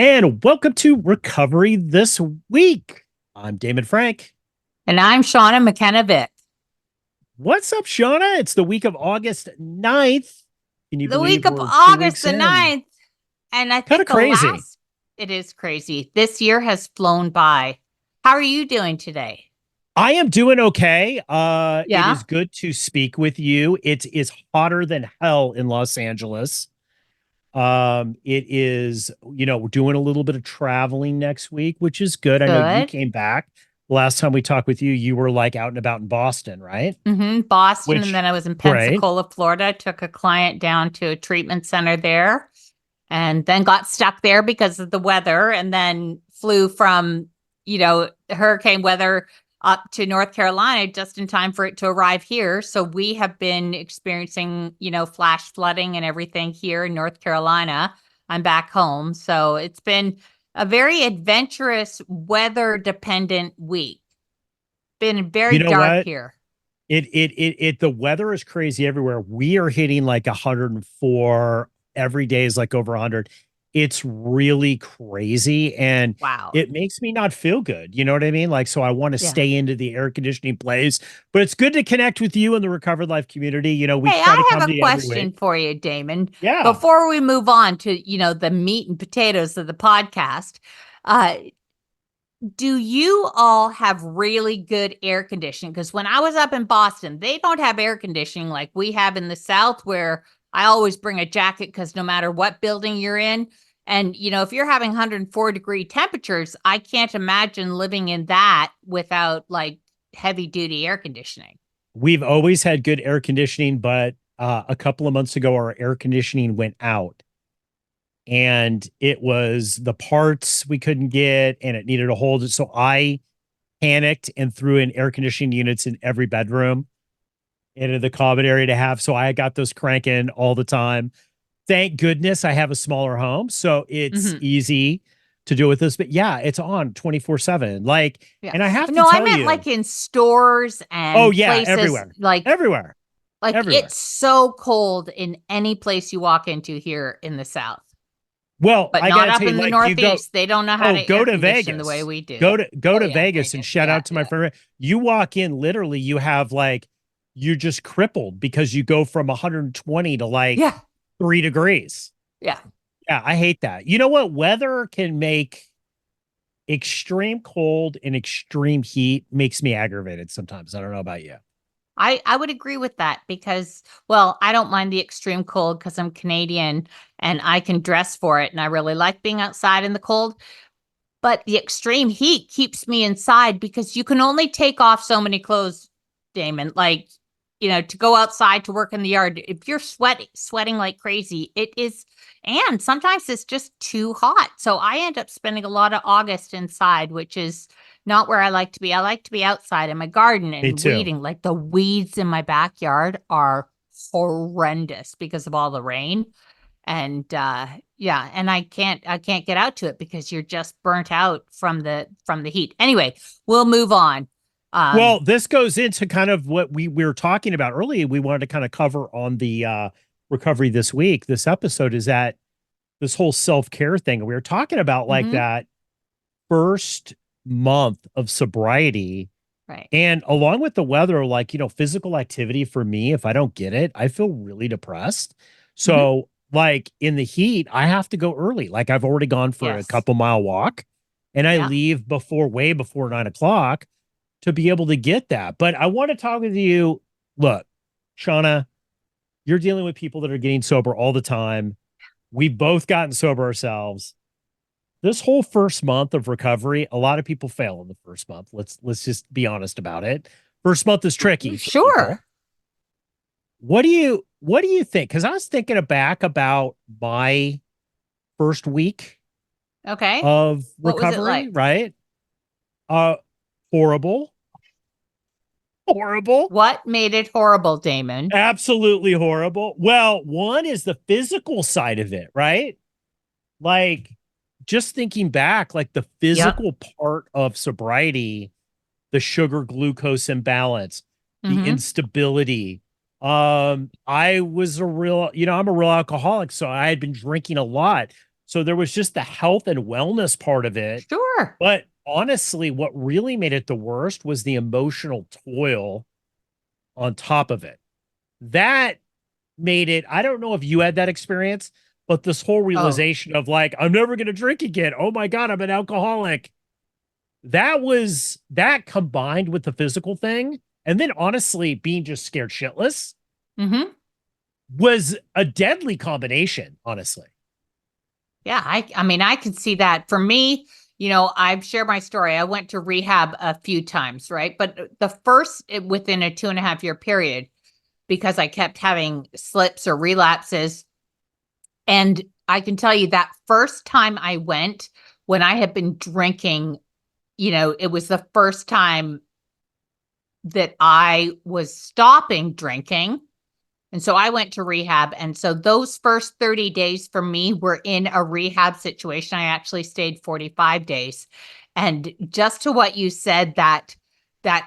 And welcome to Recovery This Week. I'm Damon Frank. And I'm Shauna McKenna Vick. What's up, Shauna? It's the week of August 9th. Can you The believe week of we're two August weeks the in? 9th. And I Kind think of crazy. it is crazy. This year has flown by. How are you doing today? I am doing okay. It Yeah, is good to speak with you. It is hotter than hell in Los Angeles. It is, we're doing a little bit of traveling next week, which is good. I know you good. came back. Last time we talked with you, you were like out and about in Boston, right? Boston, and Which, then I was in great. Pensacola, Florida. Took a client down to a treatment center there and then got stuck there because of the weather and then flew from, hurricane weather up to North Carolina just in time for it to arrive here. So we have been experiencing, flash flooding and everything here in North Carolina. I'm back home. So it's been a very adventurous weather dependent week. Been very You know dark what? here. The weather is crazy everywhere. We are hitting like 104. Every day is like over 100. It's really crazy and Wow. it makes me not feel good. You know what I mean? Like, so I want to Yeah. stay into the air conditioning place, but it's good to connect with you in the Recovered Life community. We Hey, try to I come have to a you every week. question for you, Damon. Yeah. Before we move on to, the meat and potatoes of the podcast, uh, do you all have really good air conditioning? Because when I was up in Boston, they don't have air conditioning like we have in the South, where I always bring a jacket because no matter what building you're in, and if you're having 104-degree temperatures, I can't imagine living in that without like heavy duty air conditioning. We've always had good air conditioning, but a couple of months ago, our air conditioning went out. And it was the parts we couldn't get and it needed to hold it. So I panicked and threw in air conditioning units in every bedroom into the common area to have. So I got those cranking all the time. Thank goodness I have a smaller home. So it's Mm-hmm. easy to do with this. But yeah, it's on 24/7. Like, Yeah. and I have to No, I tell meant you, like in stores oh and yeah, places everywhere, like everywhere, everywhere. it's so cold in any place you walk into here in the South, Well, but I not gotta up tell you, in the like you go, Northeast. They don't know how oh, to air go to condition the way Vegas. we do. Go Oh to yeah, Vegas and Vegas. shout Yeah, out to my yeah. friend. You walk in, literally, you have like you're just crippled because you go from 120 to like Yeah. 3 degrees. Yeah. Yeah, I hate that. You know what? Weather can make extreme cold and extreme heat makes me aggravated sometimes. I don't know about you. I would agree with that because, well, I don't mind the extreme cold because I'm Canadian and I can dress for it and I really like being outside in the cold. But the extreme heat keeps me inside because you can only take off so many clothes, Damon. Like, to go outside to work in the yard, if you're sweating like crazy, it is, and sometimes it's just too hot. So I end up spending a lot of August inside, which is not where I like to be. I like to be outside in my garden Me and too. weeding. Like the weeds in my backyard are horrendous because of all the rain. And yeah, and I can't get out to it because you're just burnt out from the heat. Anyway, we'll move on. um Well, this goes into kind of what we were talking about earlier. We wanted to kind of cover on the recovery this week. This episode is that this whole self-care thing. We were talking about like mhm, that first month of sobriety. right. And along with the weather, like, physical activity for me, if I don't get it, I feel really depressed. Mhm. So, like in the heat, I have to go early. Like I've already gone for a Yes. couple-mile walk and I Yeah. leave way before 9 o'clock to be able to get that. But I want to talk with you. Look, Shauna, you're dealing with people that are getting sober all the time. We've both gotten sober ourselves. This whole first month of recovery, a lot of people fail in the first month. Let's just be honest about it. First month is tricky for people. Sure. What do you think? Because I was thinking back about my first week Okay. of What was it recovery, like? right? Uh Horrible. Horrible. What made it horrible, Damon? Absolutely horrible. Well, one is the physical side of it, right? Like just thinking back, like the Yep. physical part of sobriety, the sugar glucose imbalance, the Mm-hmm. instability. I was I'm a real alcoholic, so I had been drinking a lot. So there was just the health and wellness part of it. Sure. But honestly, what really made it the worst was the emotional toil on top of it. That made it, I don't know if you had that experience, but this whole Oh. realization of like, I'm never going to drink again. Oh my God, I'm an alcoholic. That combined with the physical thing. And then honestly, being just scared shitless Mm-hmm. was a deadly combination, honestly. Yeah, I mean, I can see that. For me, I've shared my story. I went to rehab a few times, right? But the first, within a 2.5 year period, because I kept having slips or relapses. And I can tell you that first time I went, when I had been drinking, it was the first time that I was stopping drinking. And so I went to rehab. And so those first 30 days for me were in a rehab situation. I actually stayed 45 days. And just to what you said, that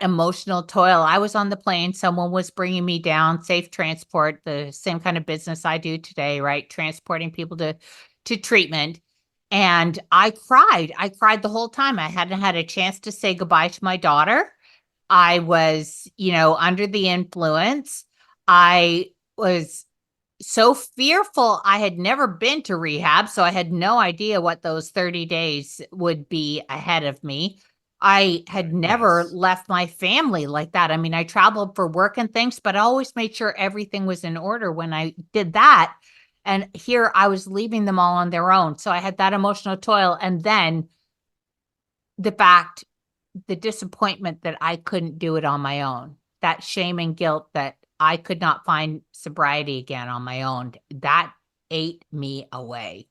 emotional toil, I was on the plane, someone was bringing me down, safe transport, the same kind of business I do today, right? Transporting people to treatment. And I cried. I cried the whole time. I hadn't had a chance to say goodbye to my daughter. I was, under the influence. I was so fearful. I had never been to rehab, so I had no idea what those 30 days would be ahead of me. I had Right. never Yes. left my family like that. I mean, I traveled for work and things, but I always made sure everything was in order when I did that. And here I was leaving them all on their own. So I had that emotional toil. And then the fact, the disappointment that I couldn't do it on my own, that shame and guilt that I could not find sobriety again on my own, that ate me away,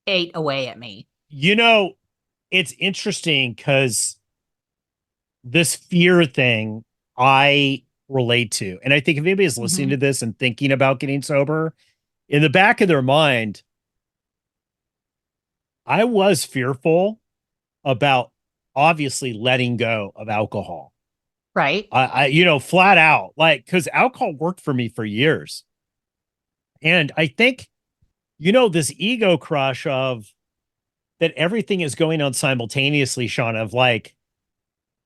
ate away at me. You know, it's interesting because this fear thing I relate to. And I think if anybody's listening Mm-hmm. to this and thinking about getting sober, in the back of their mind, I was fearful about obviously letting go of alcohol. Right. Flat out, like, because alcohol worked for me for years. And I think, this ego crush of that everything is going on simultaneously, Sean, of like,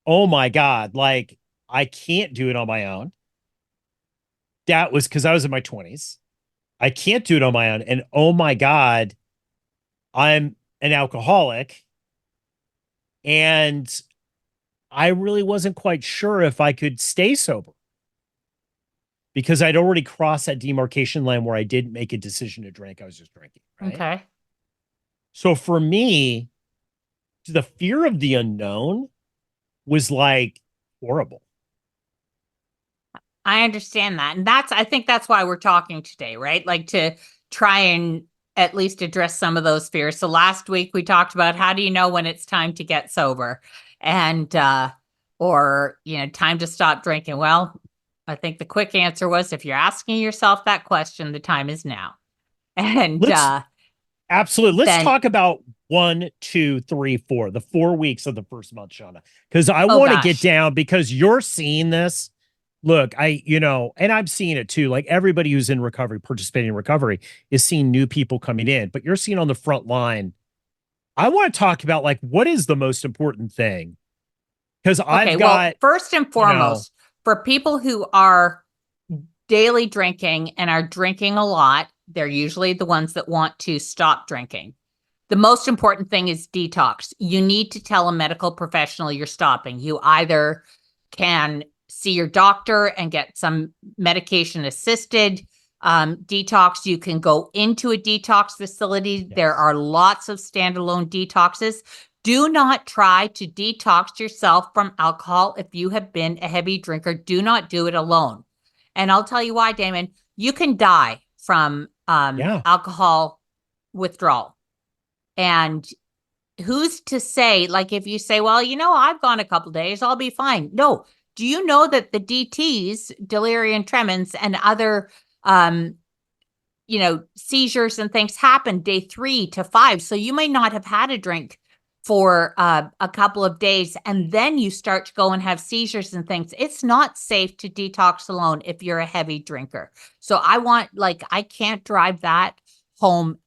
oh my God, like, I can't do it on my own. That was because I was in my 20s. I can't do it on my own. And oh my God, I'm an alcoholic. And I really wasn't quite sure if I could stay sober because I'd already crossed that demarcation line where I didn't make a decision to drink. I was just drinking. Right. Okay. So for me, the fear of the unknown was like horrible. I understand that. And I think that's why we're talking today, right? Like to try and at least address some of those fears. So last week we talked about how do you know when it's time to get sober and, or, time to stop drinking. Well, I think the quick answer was if you're asking yourself that question, the time is now. And, Let's Absolutely. Let's then, talk about 1, 2, 3, 4, the 4 weeks of the first month, Shauna, because I oh want to get gosh. down because you're seeing this. Look, and I'm seeing it too. Like everybody who's in recovery, participating in recovery, is seeing new people coming in, but you're seeing on the front line. I want to talk about like what is the most important thing because Okay. I've Well, got, first and you know, foremost, for people who are daily drinking and are drinking a lot, they're usually the ones that want to stop drinking. The most important thing is detox. You need to tell a medical professional you're stopping. You either can see your doctor and get some medication assisted detox. You can go into a detox facility. There yes. are lots of standalone detoxes. Do not try to detox yourself from alcohol if you have been a heavy drinker. Do not do it alone. And I'll tell you why, Damon. You can die from Yeah. alcohol withdrawal. And who's to say, like, if you say, well, I've gone a couple days, I'll be fine. No. Do you know that the DTs, delirium tremens, and other, seizures and things happen day 3 to 5? So you may not have had a drink for a couple of days and then you start to go and have seizures and things. It's not safe to detox alone if you're a heavy drinker. So I can't drive that home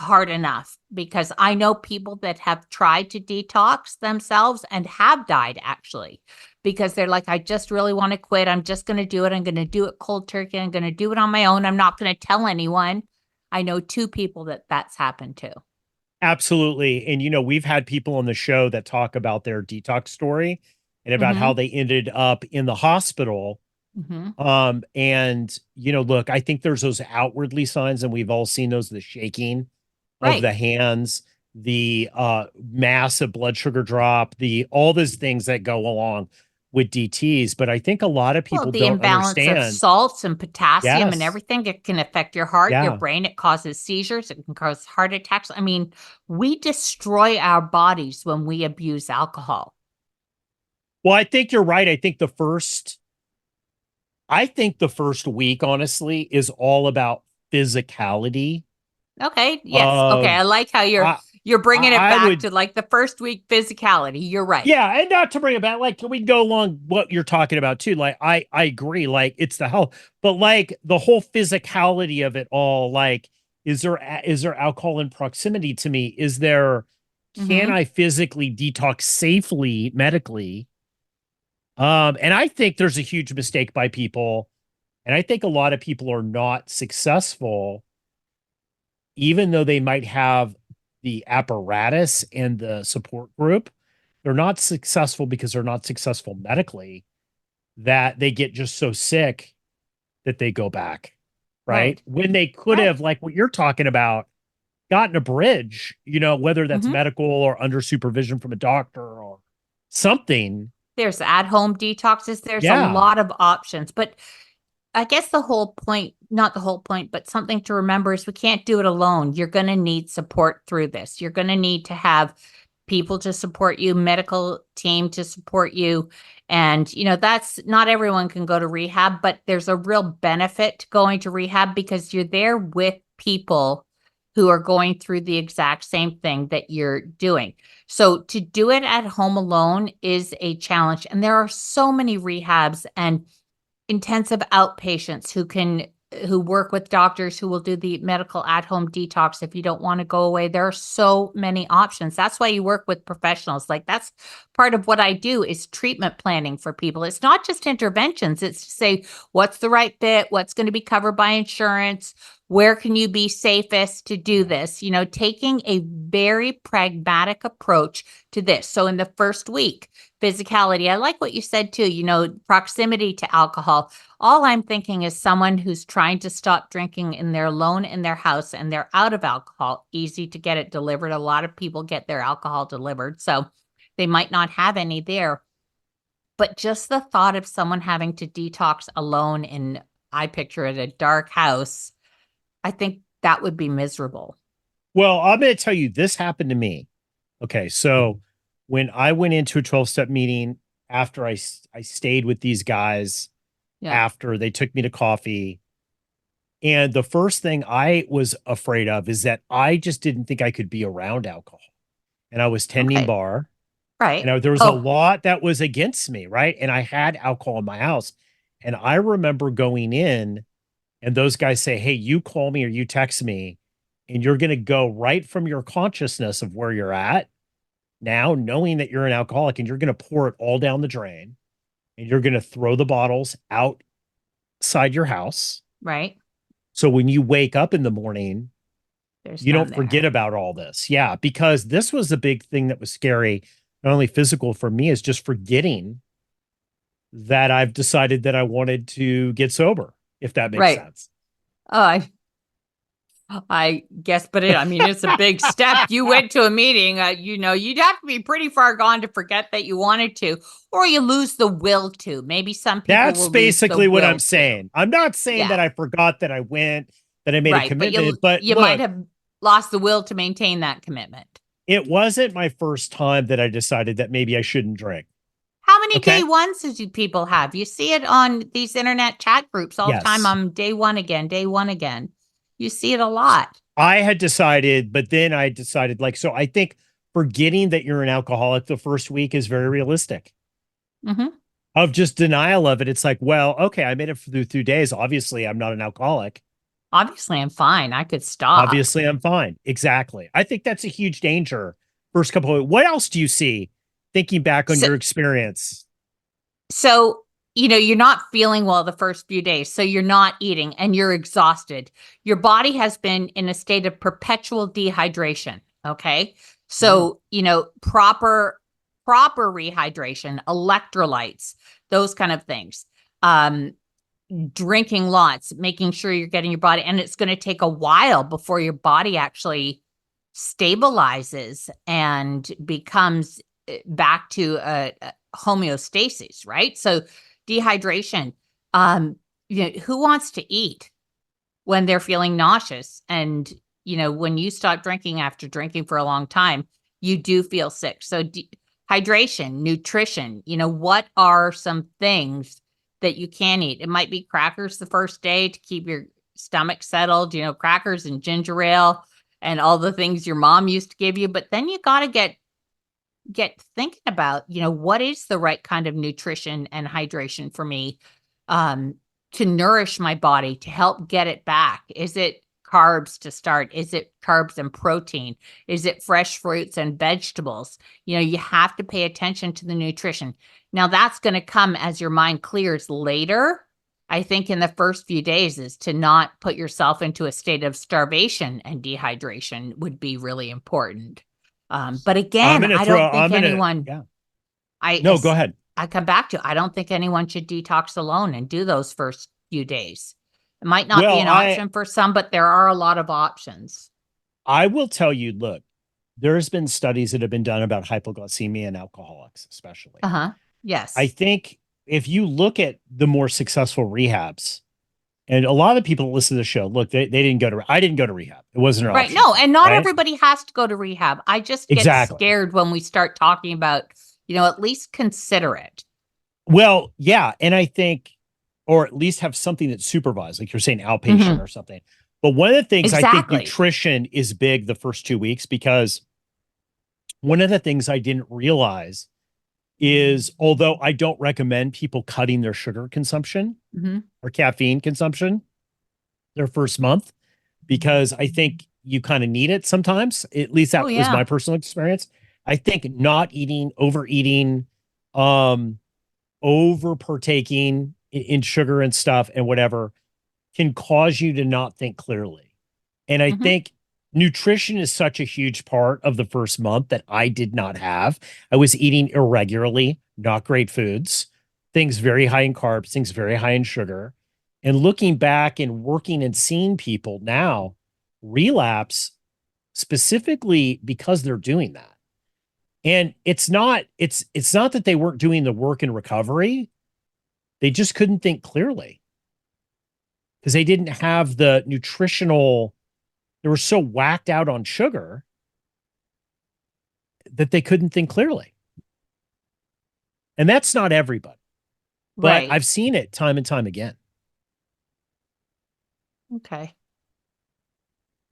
hard enough because I know people that have tried to detox themselves and have died actually because they're like, I just really want to quit. I'm just going to do it. I'm going to do it cold turkey. I'm going to do it on my own. I'm not going to tell anyone. I know two people that that's happened to. Absolutely. And, we've had people on the show that talk about their detox story and about how Mm-hmm. they ended up in the hospital. Mm-hmm. And, look, I think there's those outwardly signs, and we've all seen those, the shaking of Right. the hands, the massive blood sugar drop, the all those things that go along with DTs. But I think a lot of Well, people the don't imbalance of understand. salts and potassium and Yes. everything, it can affect your heart, your Yeah. brain. It causes seizures. It can cause heart attacks. I mean, we destroy our bodies when we abuse alcohol. Well, I think you're right. I think the first week, honestly, is all about physicality Okay. Yes. Okay. of I like how I you're bringing it I back would to like the first week physicality. You're right. yeah, and not to bring it back, like we go along what you're talking about too. Like I agree, like it's the health, but like the whole physicality of it all, like is there alcohol in proximity to me? Can Mm-hmm. I physically detox safely medically? And I think there's a huge mistake by people, and I think a lot of people are not successful even though they might have the apparatus and the support group. They're not successful because they're not successful medically, that they get just so sick that they go back, right? Right. When they could Right. have, like what you're talking about, gotten a bridge, whether that's Mm-hmm. medical or under supervision from a doctor or something. There's at-home detoxes. There's a Yeah. lot of options, but I guess the whole point, not the whole point, but something to remember is we can't do it alone. You're going to need support through this. You're going to need to have people to support you, medical team to support you. And, that's not everyone can go to rehab, but there's a real benefit to going to rehab because you're there with people who are going through the exact same thing that you're doing. So to do it at home alone is a challenge. And there are so many rehabs and intensive outpatients who work with doctors who will do the medical at-home detox if you don't want to go away. There are so many options. That's why you work with professionals. Like that's part of what I do is treatment planning for people. It's not just interventions. It's to say what's the right fit, what's going to be covered by insurance, where can you be safest to do Yeah. this? Taking a very pragmatic approach to this. So in the first week, physicality. I like what you said too, proximity to alcohol. All I'm thinking is someone who's trying to stop drinking and they're alone in their house and they're out of alcohol, easy to get it delivered. A lot of people get their alcohol delivered, so they might not have any there. But just the thought of someone having to detox alone in, I picture it, a dark house, I think that would be miserable. Well, I'm going to tell you, this happened to me. Okay. So when I went into a 12-step meeting after I stayed with these guys, Yeah. after they took me to coffee, and the first thing I was afraid of is that I just didn't think I could be around alcohol. And I was tending Okay. bar, and Right. there was a Oh, lot that was against me, right? And I had alcohol in my house. And I remember going in, and those guys say, "Hey, you call me or you text me, and you're going to go right from your consciousness of where you're at now, knowing that you're an alcoholic, and you're going to pour it all down the drain, and you're going to throw the bottles outside your house. right. So when you wake up in the morning, There's you none don't forget there. about all this." Yeah, because this was the big thing that was scary, not only physical for me, is just forgetting that I've decided that I wanted to get sober, if that makes Right. sense. Oh, I guess, but I mean, it's a big step. You went to a meeting, you'd have to be pretty far gone to forget that you wanted to, or you lose the will to. Maybe some people That's will lose the basically what I'm will to. saying. I'm not saying Yeah, that I forgot that I went, that I made a right. But commitment, but you might look, have lost the will to maintain that commitment. it wasn't my first time that I decided that maybe I shouldn't drink. How many day Okay. ones do people have? You see it on these internet chat groups all the time. Yes. I'm day one again, day one again. You see it a lot. I had decided, but then I decided, like, so I think forgetting that you're an alcoholic the first week is very realistic, Hmm. of just denial of it. It's like, well, okay, I made it through 2 days. Obviously, I'm not an alcoholic. Obviously, I'm fine. I could stop. Obviously, I'm fine. Exactly. I think that's a huge danger. First couple of, what else do you see thinking back on So, your experience? so, you're not feeling well the first few days. So you're not eating and you're exhausted. Your body has been in a state of perpetual dehydration. Okay. Mm. So, proper rehydration, electrolytes, those kind of things. Um, Drinking lots, making sure you're getting your body, and it's going to take a while before your body actually stabilizes and becomes back to a homeostasis, right? So dehydration. Um, who wants to eat when they're feeling nauseous? And when you stop drinking after drinking for a long time, you do feel sick. So hydration, nutrition, what are some things that you can eat? It might be crackers the first day to keep your stomach settled, crackers and ginger ale and all the things your mom used to give you. But then you got to get thinking about, what is the right kind of nutrition and hydration for me, um, to nourish my body, to help get it back? Is it carbs to start? Is it carbs and protein? Is it fresh fruits and vegetables? You have to pay attention to the nutrition. Now, that's going to come as your mind clears later. I think in the first few days is to not put yourself into a state of starvation, and dehydration would be really important. But I'm again, gonna I throw. don't think I'm gonna. anyone, Yeah. I, No, go ahead. I come back to, I don't think anyone should detox alone and do those first few days. It might not be Well, an I option for some, but there are a lot of options. I will tell you. Look, there's been studies that have been done about hypoglycemia and alcoholics, especially. Uh-huh. I Yes. think if you look at the more successful rehabs, and a lot of the people that listen to the show, look, they didn't go to. I didn't go to rehab. It wasn't an Right. option No, for and me. not Right. everybody has to go to rehab. I just get Exactly. scared when we start talking about, at least consider it. Well, yeah, and I think, or at least have something that's supervised, like you're saying, outpatient Mhm. or something. But one of the things I think Exactly. nutrition is big the first 2 weeks because one of the things I didn't realize is although I don't recommend people cutting their sugar consumption Hmm. or caffeine consumption their first month, because I think you kind of need it sometimes. At least Oh, that was my yeah. personal experience. I think not eating, overeating, um, over partaking in sugar and stuff and whatever can cause you to not think clearly. And I Hmm. think nutrition is such a huge part of the first month that I did not have. I was eating irregularly, not great foods, things very high in carbs, things very high in sugar. And looking back and working and seeing people now relapse specifically because they're doing that. And it's not that they weren't doing the work in recovery. They just couldn't think clearly because they didn't have the nutritional, they were so whacked out on sugar that they couldn't think clearly. And that's not everybody, but Right. I've seen it time and time again. Okay.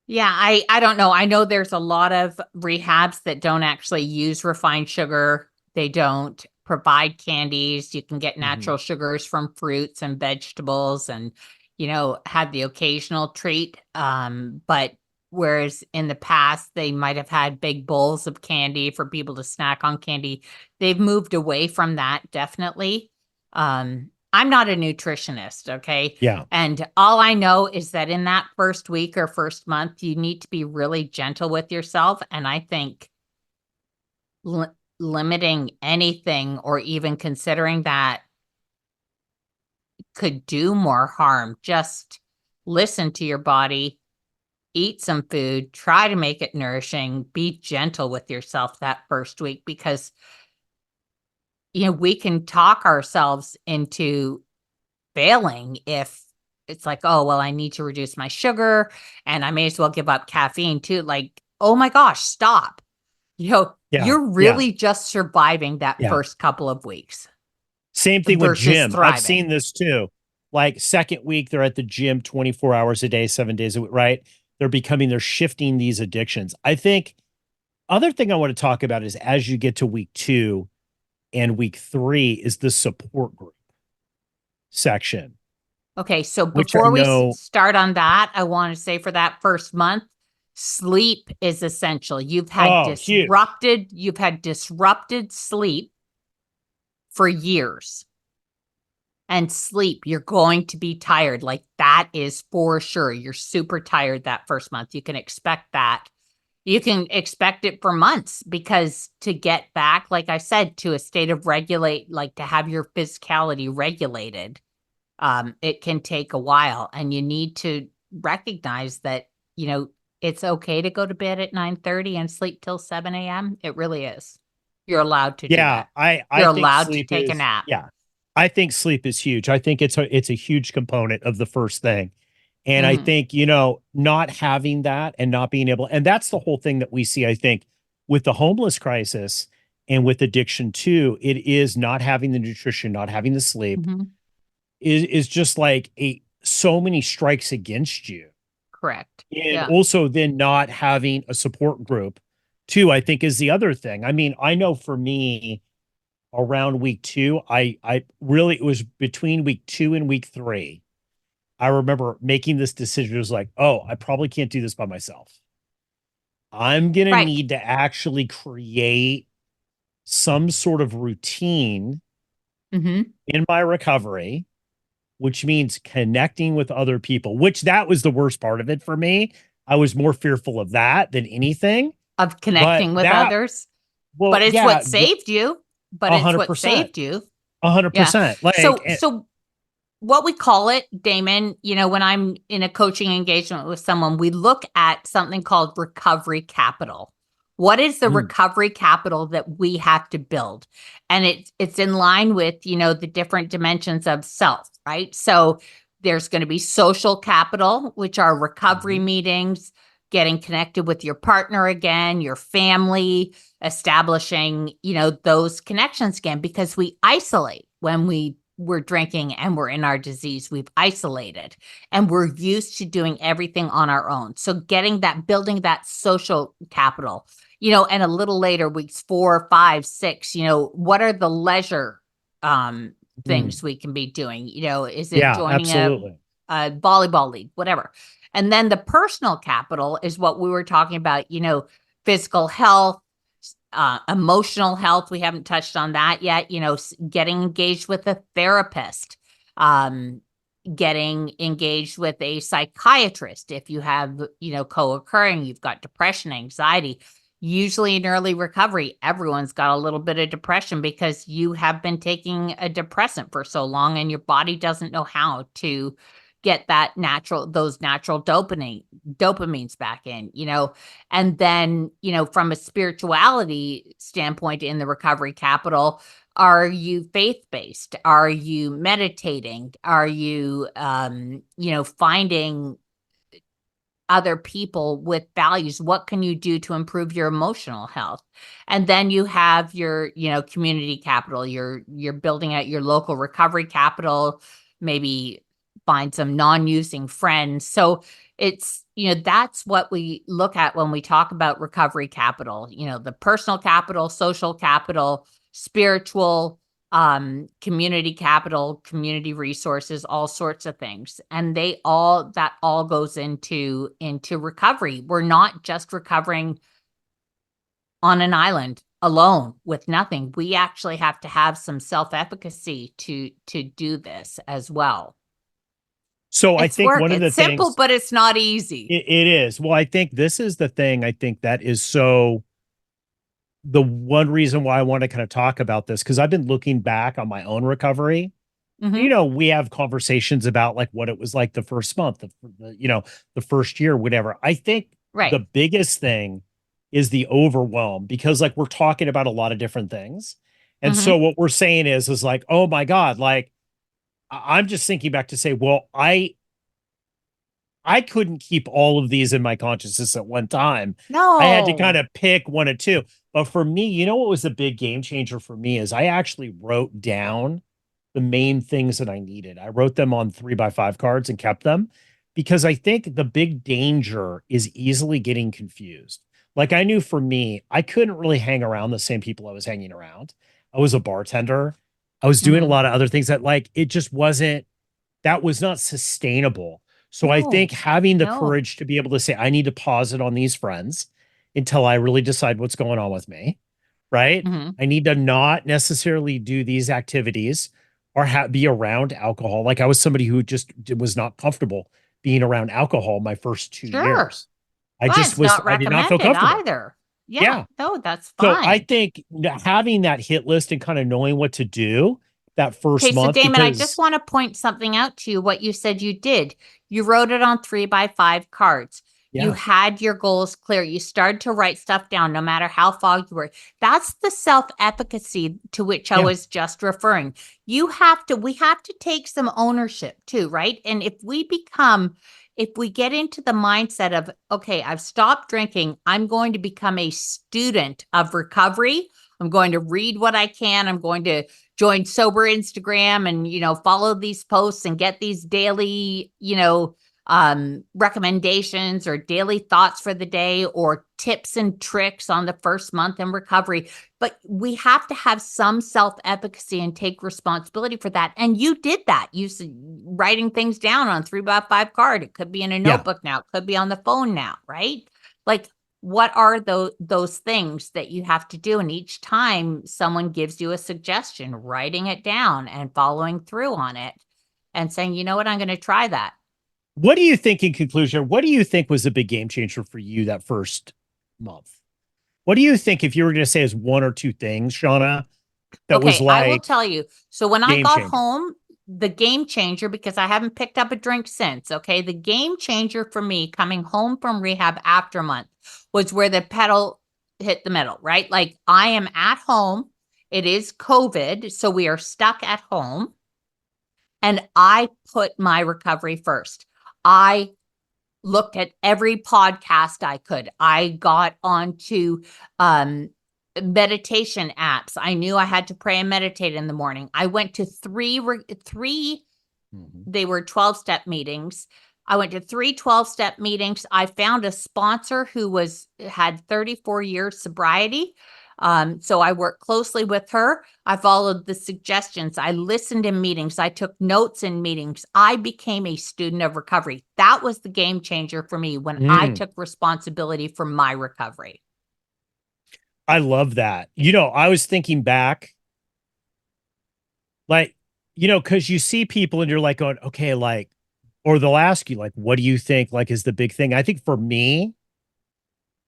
Yeah, I don't know. I know there's a lot of rehabs that don't actually use refined sugar. They don't provide candies. You can get Mm-hmm. natural sugars from fruits and vegetables and, have the occasional treat. But whereas in the past they might have had big bowls of candy for people to snack on candy, they've moved away from that, definitely. I'm not a nutritionist, okay? Yeah. And all I know is that in that first week or first month, you need to be really gentle with yourself. And I think li limiting anything or even considering that could do more harm. Just listen to your body, eat some food, try to make it nourishing, be gentle with yourself that first week because, we can talk ourselves into failing if it's like, oh, well, I need to reduce my sugar and I may as well give up caffeine too. Like, oh my gosh, stop. Yeah. You're Yeah. really just surviving that Yeah. first couple of weeks Same thing with versus gym. I've seen thriving. this too. Like second week, they're at the gym 24 hours a day, 7 days a week, right? They're shifting these addictions. I think other thing I want to talk about is as you get to week 2 and week 3 is the support group section. Okay, so which I before we know, start on that, I want to say for that first month, sleep is essential. oh, huge. You've had disrupted sleep for years. And sleep, you're going to be tired. Like that is for sure. You're super tired that first month. You can expect that. You can expect it for months because to get back, like I said, to a state of regulate, like to have your physicality regulated, it can take a while. And you need to recognize that, you know, it's okay to go to bed at 9:30 and sleep till 7 a.m. It really is. You're allowed to do Yeah, that. I You're think allowed to sleep take a is, nap. yeah. I think sleep is huge. I think it's a huge component of the first thing. And I Hmm. think, you know, not having that and not being able, and that's the whole thing that we see, I think, with the homeless crisis and with addiction too, it is not having the nutrition, not having the sleep Hmm. is just like a so many strikes against you. Correct. And Yeah. also then not having a support group too, I think is the other thing. I mean, I know for me, around week two, I really, it was between week two and week three. I remember making this decision. It was like, oh, I probably can't do this by myself. I'm gonna Right. need to actually create some sort of routine Hmm. in my recovery, which means connecting with other people, which that was the worst part of it for me. I was more fearful of that than anything. Of But connecting with that, others. well, But it's yeah, what saved you. But a it's hundred what percent, saved you. a hundred Yeah. percent. Like, So what we call it, Damon, you know, when I'm in a coaching engagement with someone, we look at something called recovery capital. What is the mm, recovery capital that we have to build? And it's in line with, you know, the different dimensions of self, right? So there's going to be social capital, which are recovery mhm, meetings, getting connected with your partner again, your family, establishing, you know, those connections again, because we isolate when we're drinking and we're in our disease. We've isolated and we're used to doing everything on our own. So getting that, building that social capital, you know, and a little later, weeks 4, 5, 6, you know, what are the leisure mm. things we can be doing? You know, is it Yeah, joining absolutely. a volleyball league, whatever. And then the personal capital is what we were talking about, you know, physical health, emotional health. We haven't touched on that yet. You know, getting engaged with a therapist, um, getting engaged with a psychiatrist. If you have, you know, co-occurring, you've got depression, anxiety. Usually in early recovery, everyone's got a little bit of depression because you have been taking a depressant for so long and your body doesn't know how to get that natural, those natural dopamines back in, you know. And then, you know, from a spirituality standpoint in the recovery capital, are you faith-based? Are you meditating? Are you, you know, finding other people with values? What can you do to improve your emotional health? And then you have your, you know, community capital. You're building out your local recovery capital, maybe find some non-using friends. So it's, you know, that's what we look at when we talk about recovery capital, you know, the personal capital, social capital, spiritual, community capital, community resources, all sorts of things. And they all, that all goes into recovery. We're not just recovering on an island alone with nothing. We actually have to have some self-efficacy to do this as well. So I It's think work. one of It's the simple, things, but it's not easy. it is, well, I think this is the thing, I think that is so, the one reason why I want to kind of talk about this, because I've been looking back on my own recovery. You Hmm. know, we have conversations about like what it was like the first month, you know, the first year, whatever. I think Right. the biggest thing is the overwhelm, because like we're talking about a lot of different things. And so Hmm. what we're saying is like, oh my God, like I'm just thinking back to say, well, I couldn't keep all of these in my consciousness at one time. I had to kind No. of pick one or two. But for me, you know what was the big game changer for me is I actually wrote down the main things that I needed. I wrote them on 3x5 cards and kept them, because I think the big danger is easily getting confused. Like I knew for me, I couldn't really hang around the same people I was hanging around. I was a bartender. I was doing a Hmm. lot of other things that like it just wasn't that was not sustainable. So I think No, having the no. courage to be able to say, I need to pause it on these friends until I really decide what's going on with me, right? Hmm. I need to not necessarily do these activities or be around alcohol. Like I was somebody who just was not comfortable being around alcohol my first two Sure. years. I Well, just it's was, not I did not feel recommended comfortable. either. Yeah, Yeah. no, that's So I fine. think having that hit list and kind of knowing what to do that first Okay, so month, Damon, I just because want to point something out to you, what you said you did. You wrote it on 3x5 cards. You yeah, had your goals clear. You started to write stuff down, no matter how foggy you were. That's the self-efficacy to which I yeah, was just referring. We have to take some ownership too, right? And if we get into the mindset of, okay, I've stopped drinking, I'm going to become a student of recovery. I'm going to read what I can. I'm going to join sober Instagram and, follow these posts and get these daily, recommendations or daily thoughts for the day or tips and tricks on the first month in recovery. But we have to have some self-efficacy and take responsibility for that. And you did that. Writing things down on 3x5 card. It could be in a yeah. notebook now. It could be on the phone now, right? Like, what are those things that you have to do? And each time someone gives you a suggestion, writing it down and following through on it and saying, you know what, I'm going to try that. What do you think in conclusion? What do you think was a big game changer for you that first month? What do you think if you were going to say as one or two things, Shauna, that was Okay, I will like tell you. So when I game got changer? home, the game changer, because I haven't picked up a drink since, okay, the game changer for me coming home from rehab after a month was where the pedal hit the metal, right? Like I am at home. It is COVID, so we are stuck at home. And I put my recovery first. I looked at every podcast I could. I got onto um, meditation apps. I knew I had to pray and meditate in the morning. I went to three. Mhm. They were 12-step meetings. I went to 3 12-step meetings. I found a sponsor who had 34 years sobriety. So I worked closely with her. I followed the suggestions. I listened in meetings. I took notes in meetings. I became a student of recovery. That was the game changer for me when I Mm, took responsibility for my recovery. I love that. I was thinking back, like, because you see people and you're like going, okay, like, or they'll ask you, like, what do you think, like, is the big thing? I think for me,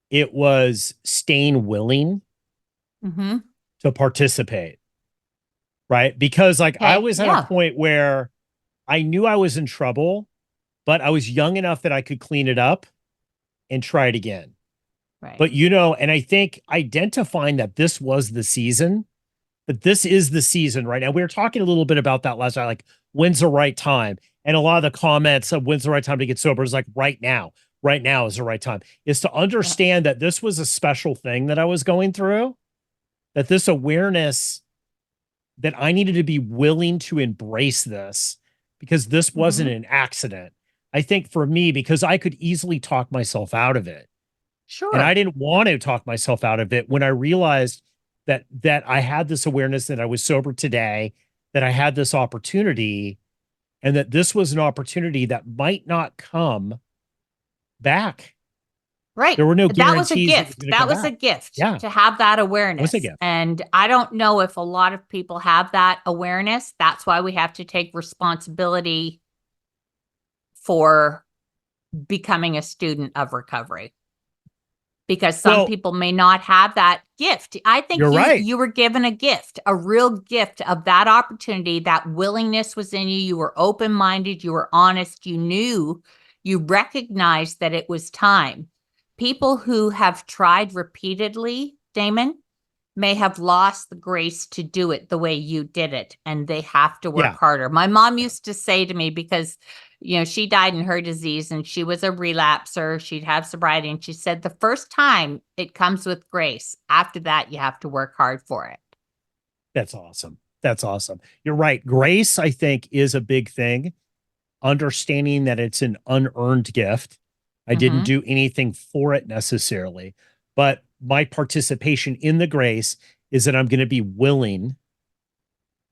it was staying willing Mm-hmm. to participate, right? Because, like, I Okay. was at a Yeah. point where I knew I was in trouble, but I was young enough that I could clean it up and try it again. Right. But, and I think identifying that this was the season, that this is the season right now. We were talking a little bit about that last night, like, when's the right time? And a lot of the comments of when's the right time to get sober is like right now. Right now is the right time. Is to Yeah. understand that this was a special thing that I was going through, that this awareness that I needed to be willing to embrace this because this wasn't Mm-hmm. an accident. I think for me, because I could easily talk myself out of it. And I Sure. didn't want to talk myself out of it when I realized that I had this awareness that I was sober today, that I had this opportunity, and that this was an opportunity that might not come back. Right. There were no That was a guarantees it was gift. going to That come was a back. gift Yeah, to have that it was a awareness. gift. And I don't know if a lot of people have that awareness. That's why we have to take responsibility for becoming a student of recovery because some Well, people may not have that gift. I think you're right. you were given a gift, a real gift of that opportunity. That willingness was in you. You were open-minded, you were honest, you recognized that it was time. People who have tried repeatedly, Damon, may have lost the grace to do it the way you did it, and they have to work Yeah. harder. My mom Yeah. used to say to me, because she died in her disease and she was a relapser, she'd have sobriety, and she said the first time it comes with grace, after that you have to work hard for it. That's awesome. That's awesome. You're right. Grace, I think, is a big thing. Understanding that it's an unearned gift. I didn't Mm-hmm. do anything for it necessarily, but my participation in the grace is that I'm going to be willing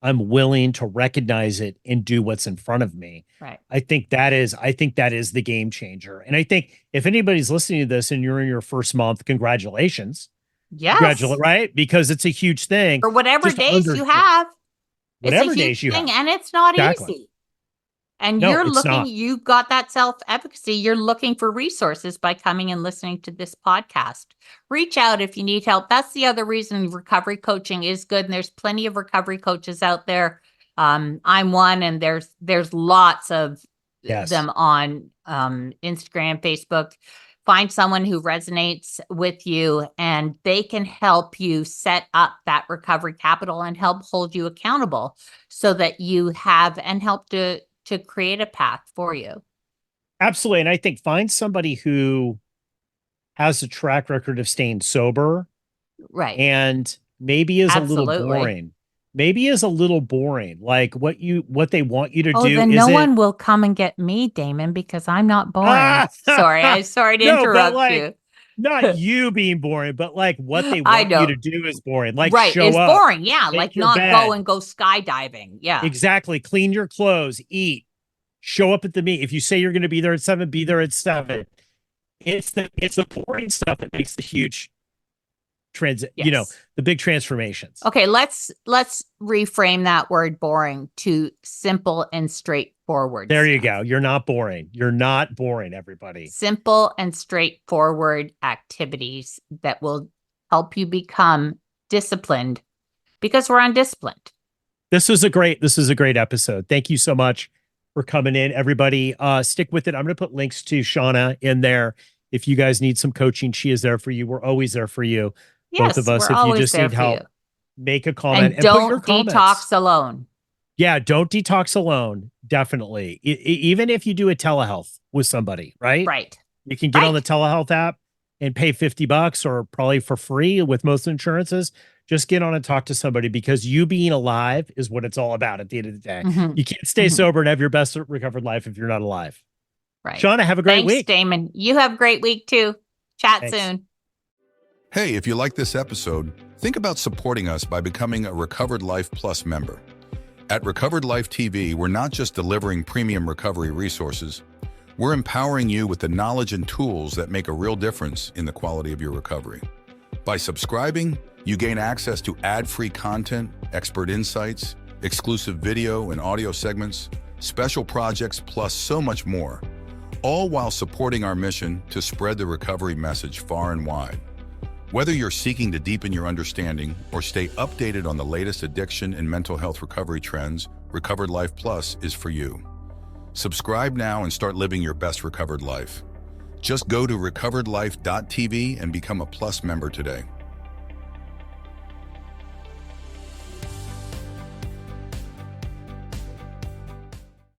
I'm willing to recognize it and do what's in front of me. Right. I think that is the game changer. And I think if anybody's listening to this and you're in your first month, congratulations. Yes. Right? Because it's a huge thing. For whatever Just days you understand have, it's a whatever huge days you thing have. and it's not Exactly. easy. And No, you're it's looking, not. you've got that self efficacy. You're looking for resources by coming and listening to this podcast. Reach out if you need help. That's the other reason recovery coaching is good. And there's plenty of recovery coaches out there. I'm one, and there's lots of Yes. them on Instagram, Facebook. Find someone who resonates with you, and they can help you set up that recovery capital and help hold you accountable so that you have and help to create a path for you. Absolutely. And I think find somebody who has a track record of staying sober Right. and maybe is a little Absolutely. boring. Maybe is a little boring. Like what they want you to Oh, do then no isn't one will come and get me, Damon, because I'm not boring. ah Sorry. I'm sorry to no, but interrupt like you. not you being boring, but like what they I want you know. to do is boring. Like Right. show It's up, boring. Yeah. make Like your not go bed. and go skydiving. Yeah. Exactly. Clean your clothes, eat, show up at the meet. If you say you're going to be there at 7, be there at 7. It's the boring stuff that makes the huge Yes. the big transformations. Okay, let's reframe that word boring to simple and straightforward There you stuff. go. You're not boring. You're not boring, everybody. Simple and straightforward activities that will help you become disciplined because we're undisciplined. This is a great episode. Thank you so much for coming in, everybody. Stick with it. I'm going to put links to Shauna in there. If you guys need some coaching, she is there for you. We're always there for you, both of Yes, us. we're If you always just there need for you. help, make a comment And and put your don't comments. detox alone. Yeah, don't detox alone. Definitely. Even if you do a telehealth with somebody, right? Right. You can get on the Right. telehealth app and pay $50 or probably for free with most insurances. Just get on and talk to somebody because you being alive is what it's all about at the end of the day. Mm-hmm. You can't stay sober and have your best recovered life if you're not alive. Right. Shauna, have a great Thanks, week. Damon. You have a great week too. Chat Thanks. soon. Hey, if you like this episode, think about supporting us by becoming a Recovered Life Plus member. At Recovered Life TV, we're not just delivering premium recovery resources, we're empowering you with the knowledge and tools that make a real difference in the quality of your recovery. By subscribing, you gain access to ad-free content, expert insights, exclusive video and audio segments, special projects, plus so much more, all while supporting our mission to spread the recovery message far and wide. Whether you're seeking to deepen your understanding or stay updated on the latest addiction and mental health recovery trends, Recovered Life Plus is for you. Subscribe now and start living your best recovered life. Just go to recoveredlife.tv and become a Plus member today.